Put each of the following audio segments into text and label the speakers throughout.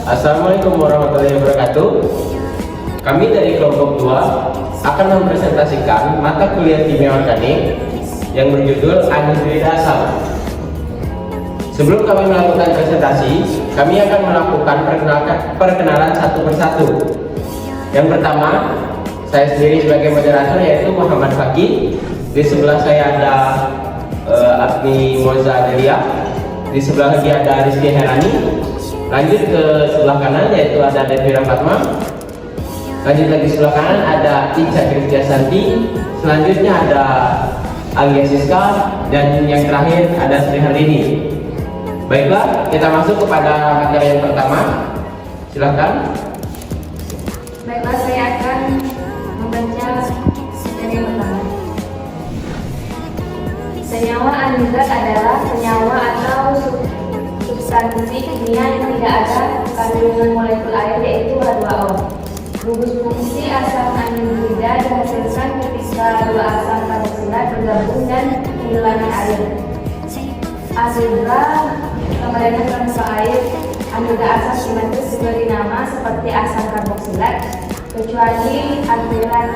Speaker 1: Assalamualaikum warahmatullahi wabarakatuh. Kami dari kelompok 2 akan mempresentasikan mata kuliah kimia organik yang berjudul anhidrida asam. Sebelum kami melakukan presentasi, kami akan melakukan perkenalan satu persatu. Yang pertama, saya sendiri sebagai moderator yaitu Muhammad Fakih. Di sebelah saya ada Agni Moza Delia. Di sebelah lagi ada Rizky Herani. Lanjut ke sebelah kanan yaitu ada Devira Fatma. Lanjut lagi sebelah kanan ada Ica Kristia Santi. Selanjutnya ada Anggia Siska, dan yang terakhir ada Sri Hardini. Baiklah, kita masuk kepada materi yang pertama. Silakan.
Speaker 2: Baiklah, saya akan membaca materi yang pertama. Senyawa anhidrat adalah senyawa atau substansi kimia yang tidak ada kandungan molekul air, yaitu H2O. Gugus fungsi asam anhidrida dihasilkan ketika dua asam karboksilat bergabung dan kehilangan air. Anhidra kemudian permuka air. Anhidra asam simetris diberi nama seperti asam karboksilat, kecuali aktiran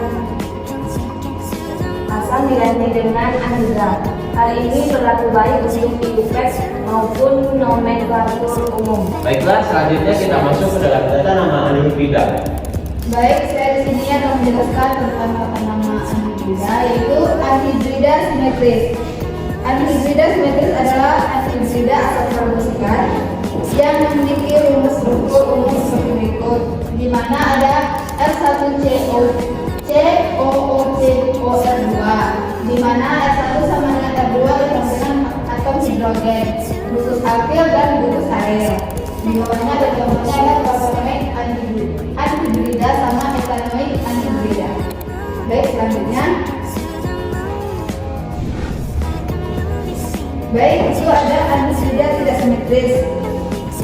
Speaker 2: asam diganti dengan anhidra. Hal ini berlaku baik untuk IUPAC maupun nomenklatur umum.
Speaker 1: Baiklah, selanjutnya kita masuk ke dalam data nama anhidrida.
Speaker 2: Baik, saya di sini akan menjelaskan tentang kata nama anhidrida, yaitu anhidrida simetris. Anhidrida simetris adalah anhidrida asam karboksilat yang memiliki rumus struktur umum seperti berikut, di mana ada R1CO, COOCOR2, di mana R1 sama dengan R2 ditambah dengan atom hidrogen, gugus alkil dan gugus air. Di bawahnya ada contohnya ada propanoid anhidrida sama etanoid anhidrida. Baik, selanjutnya. Baik, itu ada anhidrida tidak simetris,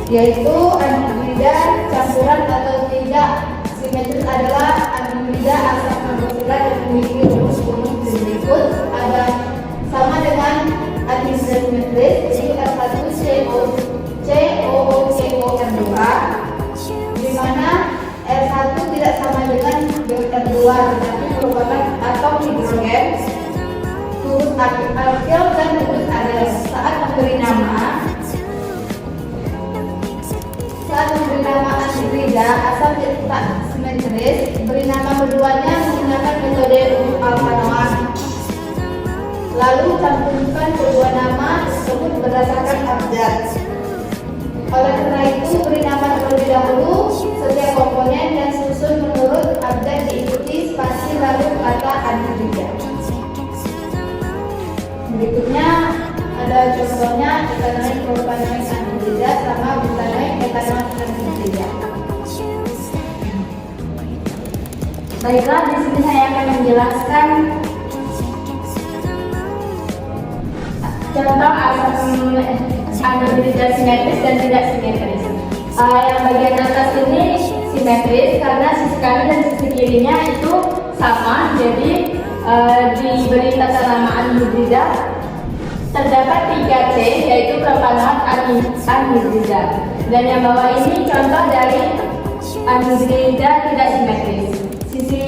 Speaker 2: yaitu anhidrida campuran atau tidak simetris adalah anhidrida asam karboksilat yang memiliki rumus umum berikut, ada sama dengan anhidrida simetris, yaitu R1COOCOR2, di mana R1 tidak sama dengan R2 tetapi merupakan atom hidrogen, gugus alkil dan gugus air. Saat memberi nama anhidrida asam tak simetris, beri nama keduanya menggunakan metode alkanoat. Lalu cantumkan kedua nama tersebut berdasarkan abjad. Oleh karena itu, beri nama terlebih dahulu setiap komponen dan susun menurut abjad, diikuti spasi lalu kata anhidrida. Berikutnya ada contohnya etanoid propanoid anhidrida sama butanoid etanoid anhidrida. Baiklah, di sini saya akan menjelaskan contoh asam anhidrida simetris dan tidak simetris. Yang bagian atas ini simetris karena sisi kanan dan sisi kirinya itu sama, jadi diberi tata nama anhidrida. Terdapat 3 C, yaitu propanoid anhidrida. Dan yang bawah ini contoh dari anhidrida tidak simetris. Sisi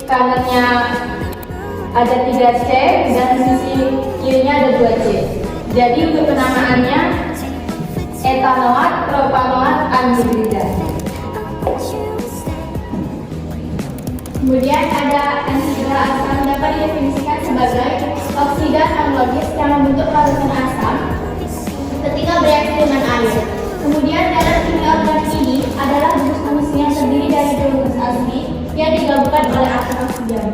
Speaker 2: kanannya ada 3 C dan sisi kirinya ada 2 C. Jadi untuk penamaannya etanoat propanoat anhidrida. Kemudian ada anhidra asam dapat didefinisikan sebagai oksidan non-logis yang membentuk larutan asam ketika bereaksi dengan air. Kemudian dalam kimia organik ini adalah gugus fungsi yang terdiri dari dua gugus asli yang digabungkan oleh atom oksigen.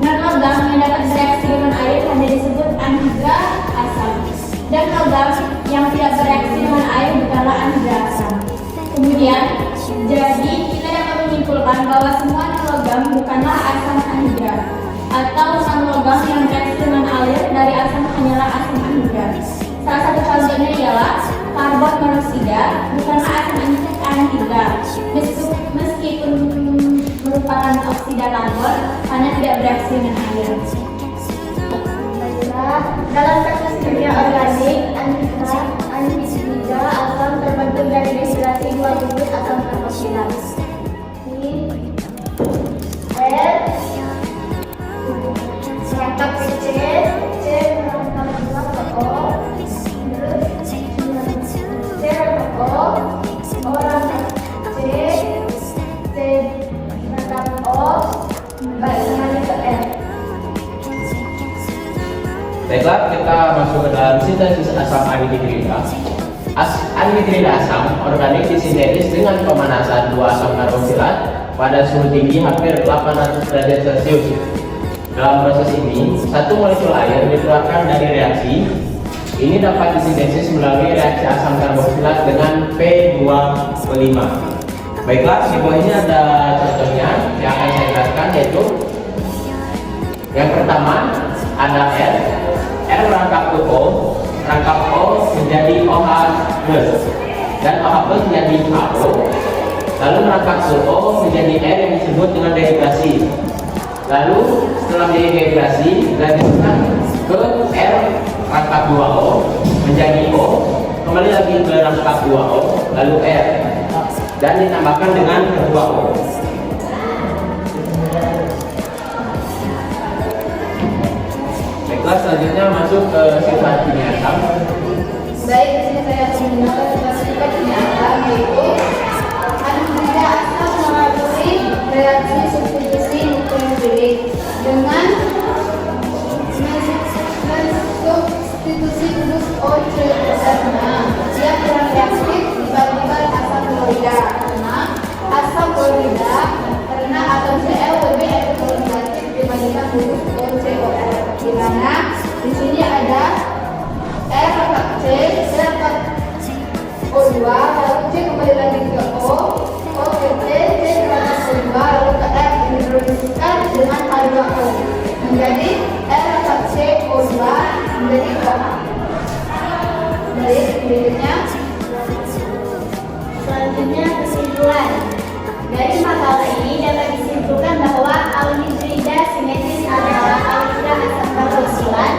Speaker 2: Non-logam yang dapat bereaksi dengan air hanya disebut anhidra asam, dan logam yang tidak bereaksi dengan air bukanlah anhidra asam. Kemudian, jadi kita dapat menyimpulkan bahwa semua non-logam bukanlah asam anhidra, atau non-logam yang bereaksi dengan air dari asam hanyalah asam anhidra. Salah satu contohnya ialah karbon monoksida bukanlah asam anhidra, meskipun merupakan oksida karbon karena tidak bereaksi dengan air. Baiklah, dalam proses kimia organik anhidrida asam terbentuk dari karboksilat. Merangkap ke C merangkap juga ke O, terus C merangkap O merangkap C merangkap O, balik lagi ke R.
Speaker 1: Baiklah, kita masuk ke dalam sintesis asam anhidrida. Anhidrida asam organik disintetis dengan pemanasan dua asam karboksilat pada suhu tinggi hampir 800 derajat Celcius. Dalam proses ini, satu molekul air dikeluarkan dari reaksi. Ini dapat disintesis melalui reaksi asam karboksilat dengan P2O5. Baiklah, di bawah ini ada contohnya yang akan saya jelaskan, yaitu yang pertama ada R merangkap ke O, rangkap O menjadi OH+, dan OH+ menjadi HO, lalu merangkap ke O menjadi R yang disebut dengan dehidrasi. Lalu setelah dehidrasi dilanjutkan ke R rangkap 2O menjadi O, kembali lagi ke rangkap 2O, lalu R, dan ditambahkan dengan kedua O. Baiklah, selanjutnya masuk ke sifat kimia asam.
Speaker 2: Baik, di sini saya akan menggunakan sifat kimia asam, yaitu anhidrida asam melalui reaksi substitusi nukleofilik dengan mensubstitusi gugus OCO6. Dia kurang reaktif dibandingkan asam klorida karena atom Cl lebih elektronegatif dibandingkan gugus OCOR. Di mana di sini ada R rangkap C rangkap O2, lalu C kembali lagi ke O ke C rangkap O2, lalu ke R dihidrolizkan dengan H2O menjadi R rangkap C O2 menjadi OH. Baik, berikutnya selanjutnya kesimpulan. Dari makalah ini dapat disimpulkan bahwa anhidrida sinetis adalah anhidrida asam karboksilat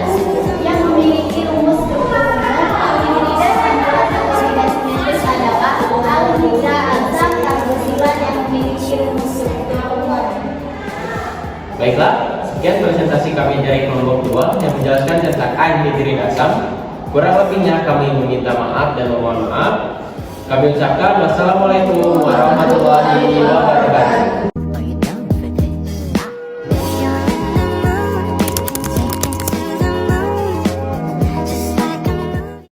Speaker 2: yang memiliki rumus struktur umum. Anhidrida sandaran anhidrida sinetis adalah anhidrida asam karboksilat yang memiliki rumus struktur umum.
Speaker 1: Baiklah, sekian presentasi kami dari kelompok 2 yang menjelaskan tentang anhidrida asam. Kurang lebihnya kami meminta maaf dan memohon maaf. Kami ucapkan wassalamualaikum warahmatullahi